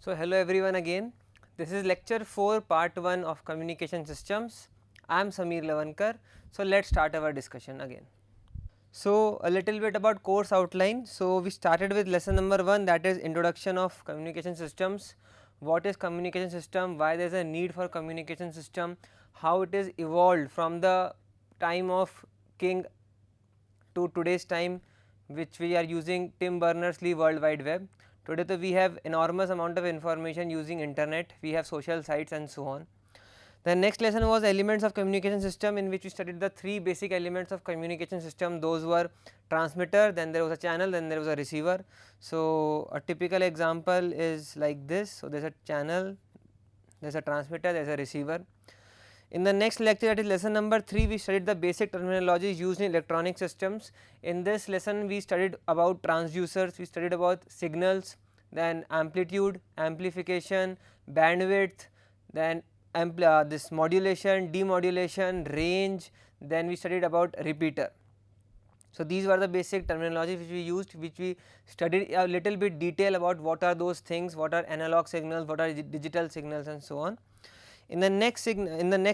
So, hello everyone again. This is lecture 4 part 1 of communication systems. I am Sameer Lavankar. So, let us start our discussion again. So, a little bit about course outline. So, we started with lesson number 1, that is introduction of communication systems. What is communication system, why there is a need for communication system, how it is evolved from the time of King to today's time, which we are using Tim Berners-Lee World Wide Web. Today we have enormous amount of information using internet, we have social sites and so on. The next lesson was elements of communication system, in which we studied the 3 basic elements of communication system. Those were transmitter, then there was a channel, then there was a receiver. So, a typical example is like this. So, there is a channel, there is a transmitter, there is a receiver. In the next lecture, that is lesson number 3, we studied the basic terminologies used in electronic systems. In this lesson, we studied about transducers, we studied about signals, then amplitude, amplification, bandwidth, then this modulation, demodulation, range, then we studied about repeater. So, these were the basic terminology which we used, which we studied a little bit detail about what are those things, what are analog signals, what are digital signals and so on. In the next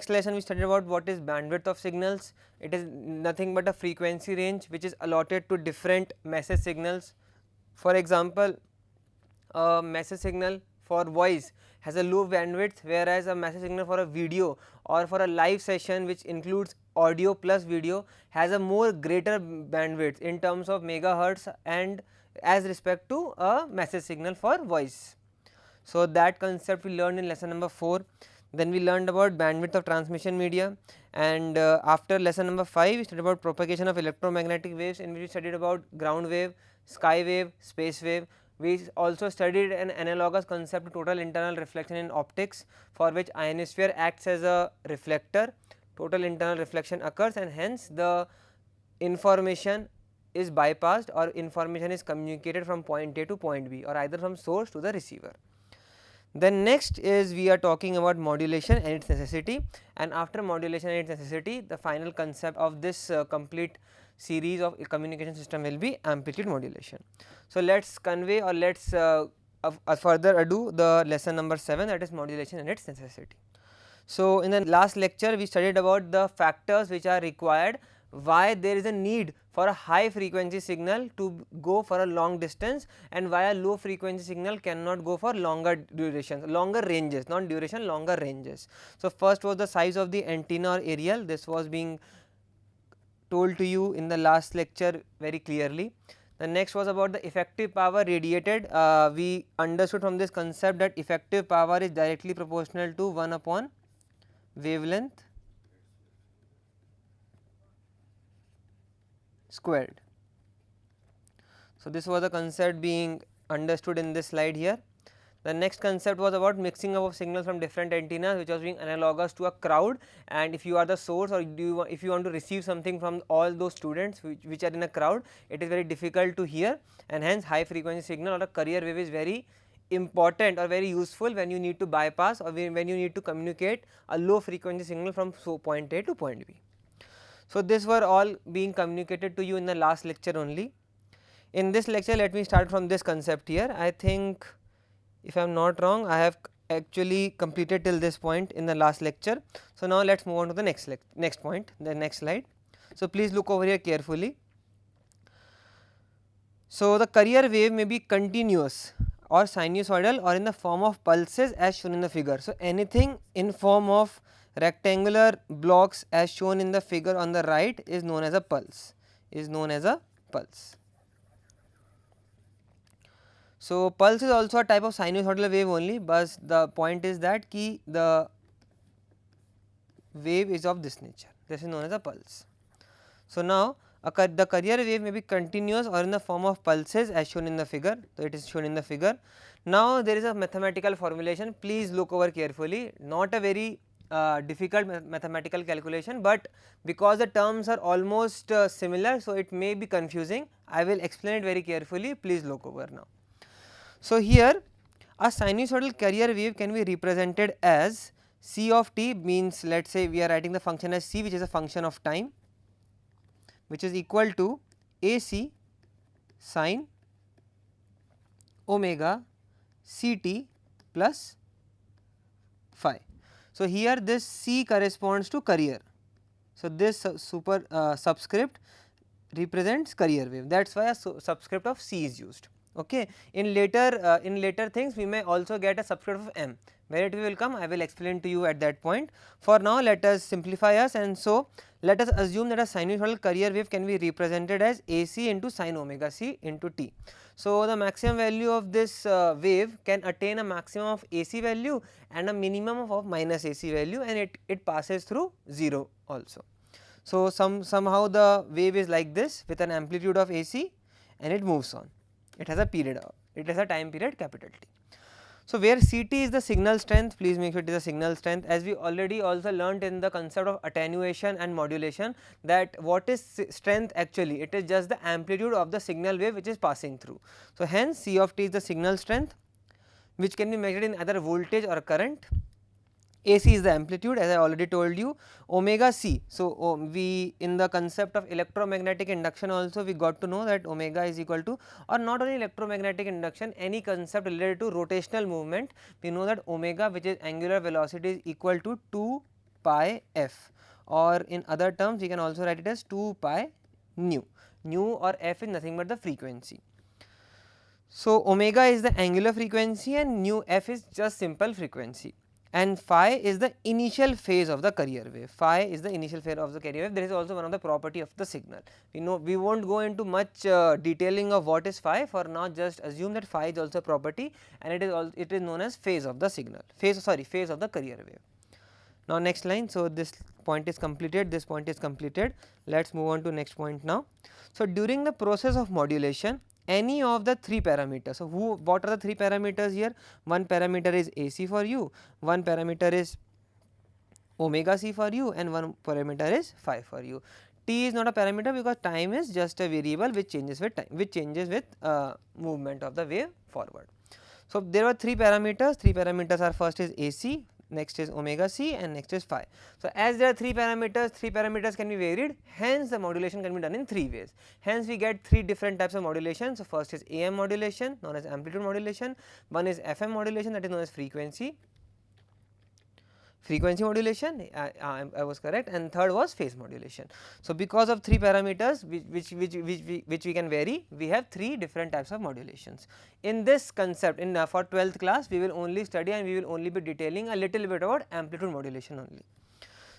lesson, we studied about what is bandwidth of signals. It is nothing but a frequency range which is allotted to different message signals. For example, a message signal for voice has a low bandwidth, whereas a message signal for a video or for a live session which includes audio plus video has a more greater bandwidth in terms of megahertz and as respect to a message signal for voice. So, that concept we learned in lesson number 4. Then we learned about bandwidth of transmission media, and after lesson number 5 we studied about propagation of electromagnetic waves, in which we studied about ground wave, sky wave, space wave. We also studied an analogous concept of total internal reflection in optics, for which ionosphere acts as a reflector, total internal reflection occurs and hence the information is bypassed or information is communicated from point A to point B or either from source to the receiver. Then next is we are talking about modulation and its necessity, and after modulation and its necessity, the final concept of this complete series of communication system will be amplitude modulation. So, let us convey or let us further ado the lesson number 7, that is modulation and its necessity. So, in the last lecture we studied about the factors which are required why there is a need for a high frequency signal to go for a long distance and why a low frequency signal cannot go for longer durations, longer ranges, not duration, longer ranges. So, first was the size of the antenna or aerial, this was being told to you in the last lecture very clearly. The next was about the effective power radiated. We understood from this concept that effective power is directly proportional to 1 upon wavelength squared. So, this was the concept being understood in this slide here. The next concept was about mixing up of signals from different antennas, which was being analogous to a crowd, and if you are the source or if you want to receive something from all those students which are in a crowd, it is very difficult to hear, and hence high frequency signal or a carrier wave is very important or very useful when you need to bypass or when you need to communicate a low frequency signal from point A to point B. So, this were all being communicated to you in the last lecture only. In this lecture, let me start from this concept here. I think if I am not wrong, I have actually completed till this point in the last lecture. So, now let us move on to the next point, the next slide. So, please look over here carefully. So, the carrier wave may be continuous or sinusoidal or in the form of pulses as shown in the figure. So, anything in form of rectangular blocks as shown in the figure on the right is known as a pulse, So, pulse is also a type of sinusoidal wave only, but the point is that the wave is of this nature, this is known as a pulse. So, now the carrier wave may be continuous or in the form of pulses as shown in the figure. So, it is shown in the figure. Now, there is a mathematical formulation, please look over carefully, not a very difficult mathematical calculation, but because the terms are almost similar, so it may be confusing. I will explain it very carefully, please look over now. So, here a sinusoidal carrier wave can be represented as C of t, means let us say we are writing the function as C, which is a function of time, which is equal to AC sin omega Ct plus phi. So, here this C corresponds to carrier. So, this subscript represents carrier wave, that is why a subscript of C is used. Okay. In later things we may also get a subscript of M, where it will come I will explain to you at that point. For now let us simplify us, and so let us assume that a sinusoidal carrier wave can be represented as AC into sin omega c into t. So, the maximum value of this wave can attain a maximum of AC value and a minimum of minus AC value, and it passes through 0 also. So, somehow the wave is like this with an amplitude of AC and it moves on. It has a period of, it has a time period capital T. So, where Ct is the signal strength, please make sure it is a signal strength, as we already also learnt in the concept of attenuation and modulation, that what is strength actually, it is just the amplitude of the signal wave which is passing through. So, hence C of t is the signal strength, which can be measured in either voltage or current. AC is the amplitude, as I already told you, omega c. So, we in the concept of electromagnetic induction also we got to know that omega is equal to, or not only electromagnetic induction, any concept related to rotational movement, we know that omega, which is angular velocity, is equal to 2 pi f, or in other terms we can also write it as 2 pi nu. Nu or f is nothing but the frequency. So, omega is the angular frequency and nu f is just simple frequency, and phi is the initial phase of the carrier wave. Phi is the initial phase of the carrier wave. There is also one of the property of the signal. We know we will not go into much detailing of what is phi. For now, just assume that phi is also a property, and it is known as phase of the signal, phase of the carrier wave. Now, next line. So, this point is completed, this point is completed. Let us move on to next point now. So, during the process of modulation, any of the 3 parameters. So, what are the 3 parameters here? One parameter is AC for you, one parameter is omega c for you, and one parameter is phi for you. T is not a parameter because time is just a variable which changes with time, which changes with movement of the wave forward. So, there were 3 parameters. 3 parameters are, first is AC, next is omega c, and next is phi. So, as there are 3 parameters can be varied, hence the modulation can be done in 3 ways. Hence, we get 3 different types of modulation. So, first is AM modulation, known as amplitude modulation, one is FM modulation, that is known as frequency modulation, I was correct, and third was phase modulation. So, because of 3 parameters which we can vary, we have 3 different types of modulations. In this concept, for 12th class, we will only study and we will only be detailing a little bit about amplitude modulation only.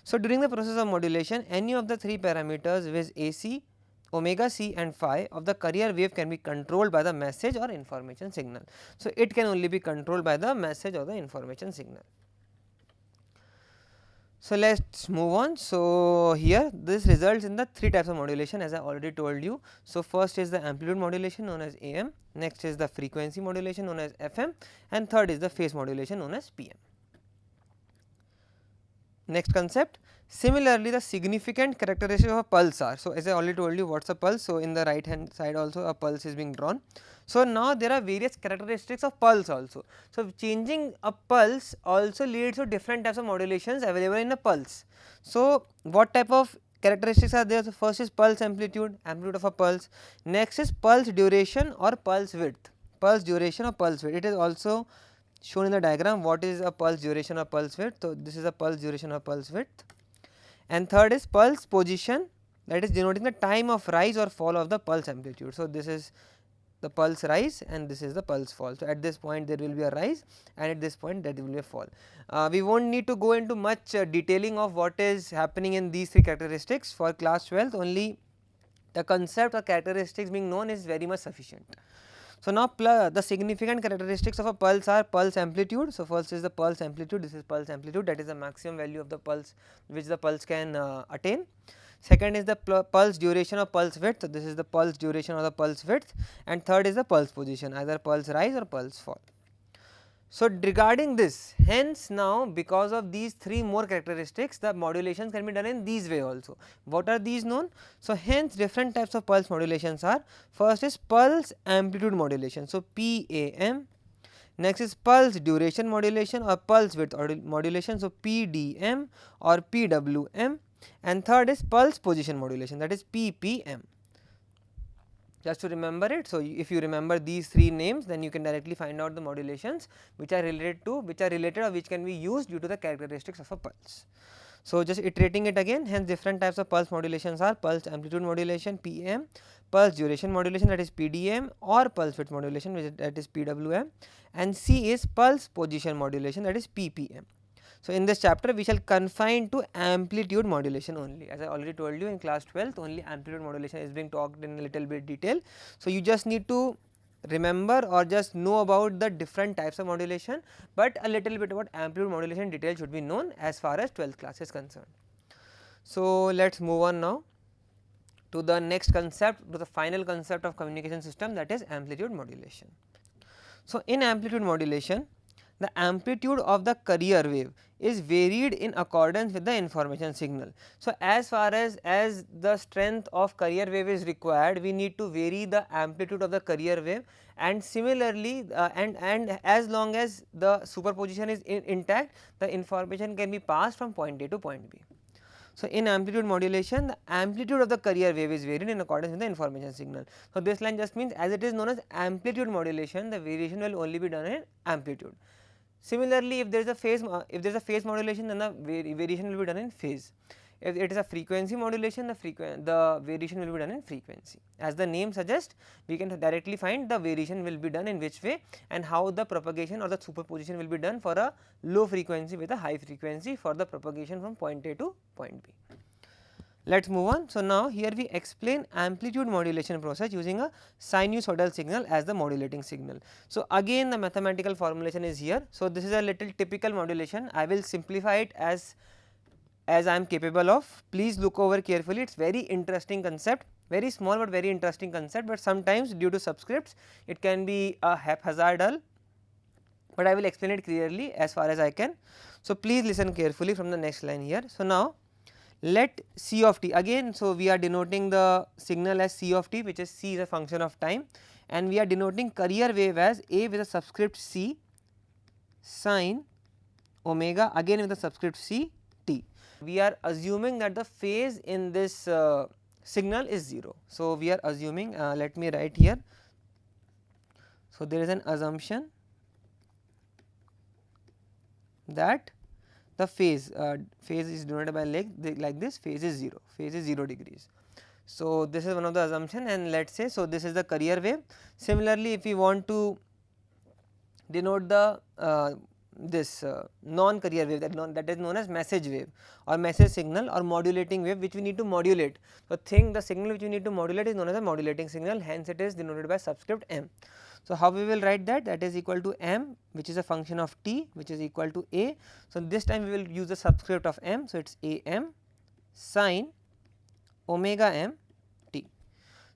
So, during the process of modulation, any of the 3 parameters, which is AC, omega c and phi of the carrier wave, can be controlled by the message or information signal. So, it can only be controlled by the message or the information signal. So, let us move on. So, here this results in the 3 types of modulation, as I already told you. So, first is the amplitude modulation known as AM, next is the frequency modulation known as FM, and third is the phase modulation known as PM. Next concept, similarly the significant characteristics of a pulse are. So, as I already told you what is a pulse. So, in the right hand side also a pulse is being drawn. So, now there are various characteristics of pulse also. So, changing a pulse also leads to different types of modulations available in a pulse. So, what type of characteristics are there? So, first is pulse amplitude of a pulse, next is pulse duration or pulse width, it is also shown in the diagram what is a pulse duration or pulse width. So, this is a pulse duration or pulse width, and third is pulse position, that is denoting the time of rise or fall of the pulse amplitude. So, this is the pulse rise and this is the pulse fall. So, at this point there will be a rise and at this point there will be a fall. We will not need to go into much detailing of what is happening in these 3 characteristics. For class 12th, only the concept or characteristics being known is very much sufficient. So, now the significant characteristics of a pulse are pulse amplitude. So, first is the pulse amplitude, this is pulse amplitude, that is the maximum value of the pulse which the pulse can attain. Second is the pulse duration or pulse width. So, this is the pulse duration or the pulse width, and third is the pulse position, either pulse rise or pulse fall. So, regarding this, hence now because of these 3 more characteristics, the modulations can be done in these way also. What are these known? So, hence different types of pulse modulations are, first is pulse amplitude modulation, so PAM, next is pulse duration modulation or pulse width modulation, so PDM or PWM, and third is pulse position modulation, that is PPM. just to remember it. So, if you remember these three names, then you can directly find out the modulations which are related or which can be used due to the characteristics of a pulse. So, just iterating it again, hence different types of pulse modulations are pulse amplitude modulation PM, pulse duration modulation, that is PDM, or pulse width modulation, which that is PWM, and C is pulse position modulation, that is PPM. So, in this chapter we shall confine to amplitude modulation only. As I already told you in class 12th, only amplitude modulation is being talked in a little bit detail. So, you just need to remember or just know about the different types of modulation, but a little bit about amplitude modulation detail should be known as far as 12th class is concerned. So, let us move on now to the next concept, to the final concept of communication system, that is amplitude modulation. So, in amplitude modulation, the amplitude of the carrier wave is varied in accordance with the information signal. So, as far as the strength of carrier wave is required, we need to vary the amplitude of the carrier wave, and similarly and as long as the superposition is intact, the information can be passed from point A to point B. So, in amplitude modulation, the amplitude of the carrier wave is varied in accordance with the information signal. So, this line just means as it is known as amplitude modulation, the variation will only be done in amplitude. Similarly, if there is a phase modulation, then the variation will be done in phase. If it is a frequency modulation, the variation will be done in frequency. As the name suggests, we can directly find the variation will be done in which way and how the propagation or the superposition will be done for a low frequency with a high frequency for the propagation from point A to point B. Let us move on. So, now here we explain amplitude modulation process using a sinusoidal signal as the modulating signal. So, again the mathematical formulation is here. So, this is a little typical modulation. I will simplify it as I am capable of. Please look over carefully, it is very interesting concept, very small but very interesting concept, but sometimes due to subscripts it can be a haphazard, but I will explain it clearly as far as I can. So, please listen carefully from the next line here. So, now let C of t again. So, we are denoting the signal as C of t, which is C is a function of time, and we are denoting carrier wave as A with a subscript C sin omega, again with a subscript C t. We are assuming that the phase in this signal is 0. So, we are assuming, let me write here. So, there is an assumption that the phase is denoted by like this, phase is 0, phase is 0 degrees. So, this is one of the assumption, and let us say, so this is the carrier wave. Similarly, if we want to denote the this non-carrier wave, that is known as message wave or message signal or modulating wave, which we need to modulate. So, the signal which we need to modulate is known as a modulating signal, hence it is denoted by subscript m. So, how we will write that? That is equal to m, which is a function of t, which is equal to a. So, this time we will use the subscript of m. So, it is a m sin omega m t.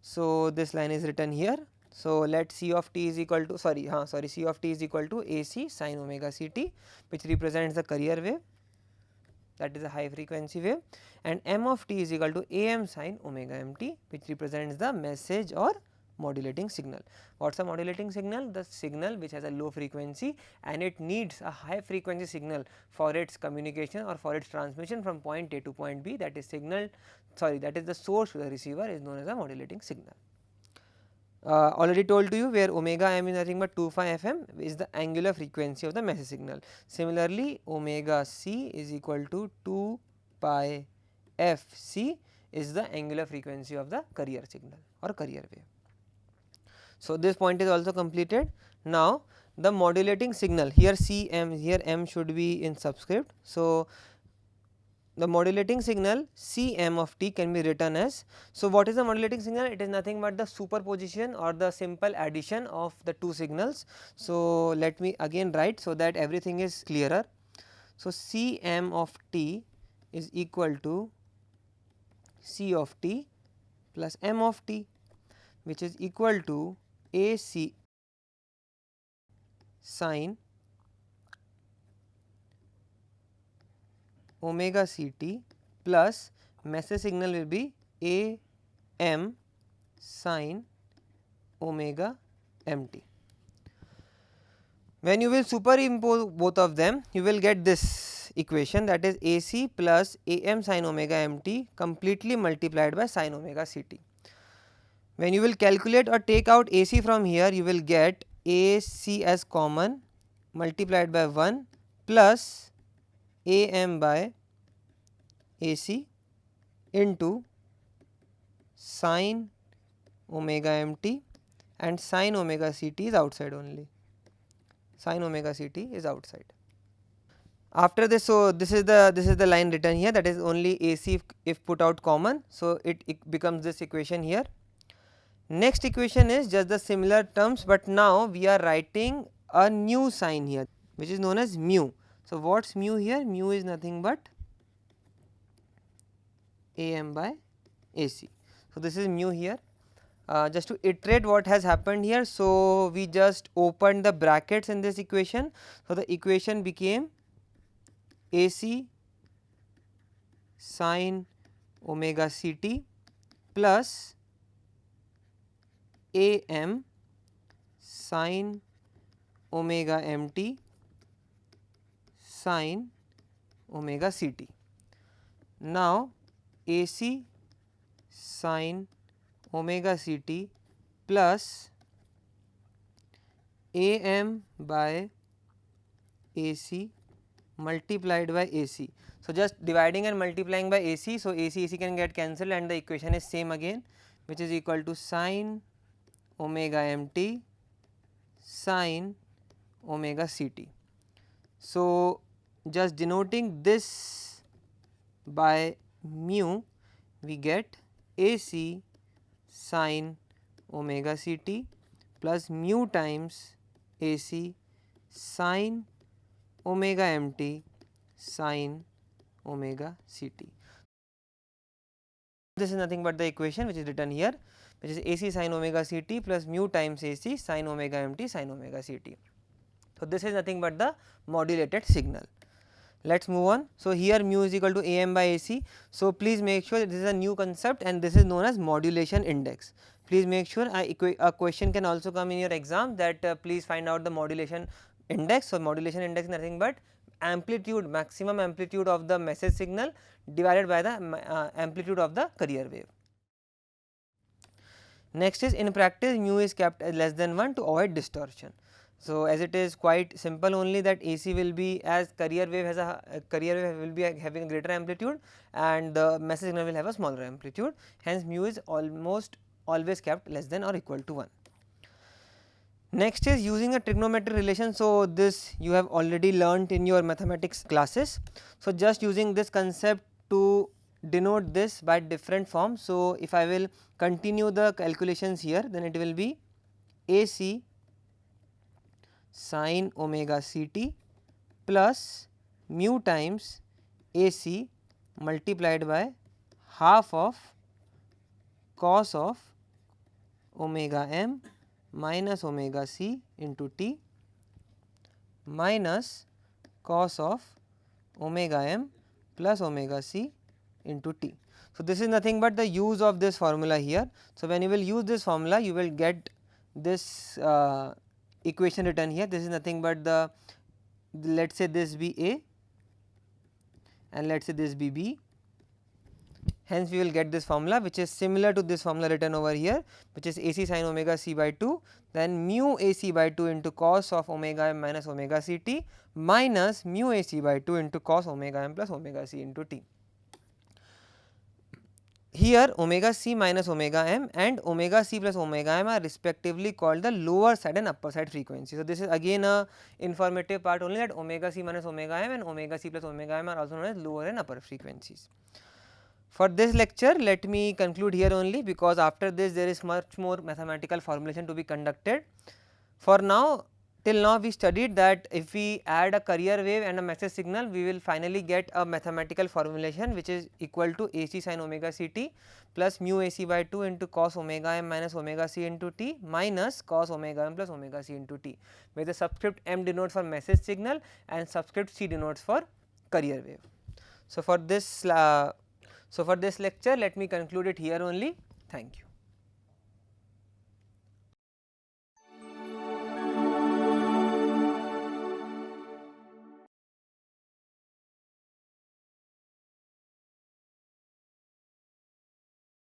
So, this line is written here. So, let C of t is equal to C of t is equal to a c sin omega c t, which represents the carrier wave, that is a high frequency wave, and m of t is equal to a m sin omega m t, which represents the message or modulating signal. What is a modulating signal? The signal which has a low frequency and it needs a high frequency signal for its communication or for its transmission from point A to point B, that is that is the source to the receiver, is known as a modulating signal. Already told to you where omega m is nothing but 2 pi fm is the angular frequency of the message signal. Similarly, omega c is equal to 2 pi f c is the angular frequency of the carrier signal or carrier wave. So, this point is also completed. Now, the modulating signal, here C m, here m should be in subscript. So, the modulating signal C m of t can be written as, so what is the modulating signal? It is nothing but the superposition or the simple addition of the two signals. So, let me again write so that everything is clearer. So, C m of t is equal to C of t plus m of t, which is equal to a c sin omega c t plus message signal will be a m sin omega m t. When you will superimpose both of them, you will get this equation, that is a c plus a m sin omega m t completely multiplied by sin omega c t. When you will calculate or take out AC from here, you will get AC as common multiplied by 1 plus AM by AC into sin omega mt, and sin omega ct is outside only. Sin omega ct is outside. After this, so this is the line written here, that is only AC if put out common. So it becomes this equation here. Next equation is just the similar terms, but now we are writing a new sign here, which is known as mu. So what's mu here? Mu is nothing but AM by AC. So this is mu here. Just to iterate what has happened here, so we just opened the brackets in this equation. So the equation became AC sin omega ct plus AM sin omega mt sin omega ct. Now AC sin omega ct plus AM by AC multiplied by AC. So just dividing and multiplying by AC, so AC can get cancelled and the equation is same again, which is equal to sin omega mt sin omega ct. So just denoting this by mu, we get AC sin omega ct plus mu times AC sin omega mt sin omega ct. This is nothing but the equation which is written here, which is AC sin omega ct plus mu times AC sin omega mt sin omega ct. So this is nothing but the modulated signal. Let us move on. So here mu is equal to AM by AC. So please make sure that this is a new concept and this is known as modulation index. Please make sure a question can also come in your exam that please find out the modulation index. So modulation index is nothing but amplitude, maximum amplitude of the message signal divided by the amplitude of the carrier wave. Next is, in practice mu is kept as less than 1 to avoid distortion. So as it is quite simple only that AC will be, as carrier wave has a carrier wave will be having a greater amplitude and the message signal will have a smaller amplitude, hence mu is almost always kept less than or equal to 1. Next is using a trigonometric relation. So this you have already learnt in your mathematics classes. So just using this concept to denote this by different forms. So if I will continue the calculations here, then it will be AC sin omega ct plus mu times AC multiplied by half of cos of omega m minus omega c into t minus cos of omega m plus omega c into t. So this is nothing but the use of this formula here. So when you will use this formula, you will get this equation written here. This is nothing but the, let us say this be A and let us say this be B. Hence we will get this formula which is similar to this formula written over here, which is AC sin omega c by 2, then mu AC by 2 into cos of omega m minus omega c t minus mu AC by 2 into cos omega m plus omega c into t. Here omega c minus omega m and omega c plus omega m are respectively called the lower side and upper side frequency. So this is again a informative part only, that omega c minus omega m and omega c plus omega m are also known as lower and upper frequencies. For this lecture, let me conclude here only, because after this there is much more mathematical formulation to be conducted. For now, till now we studied that if we add a carrier wave and a message signal, we will finally get a mathematical formulation which is equal to AC sin omega ct plus mu AC by 2 into cos omega m minus omega c into t minus cos omega m plus omega c into t, where the subscript m denotes for message signal and subscript c denotes for carrier wave. So for this lecture, let me conclude it here only. Thank you.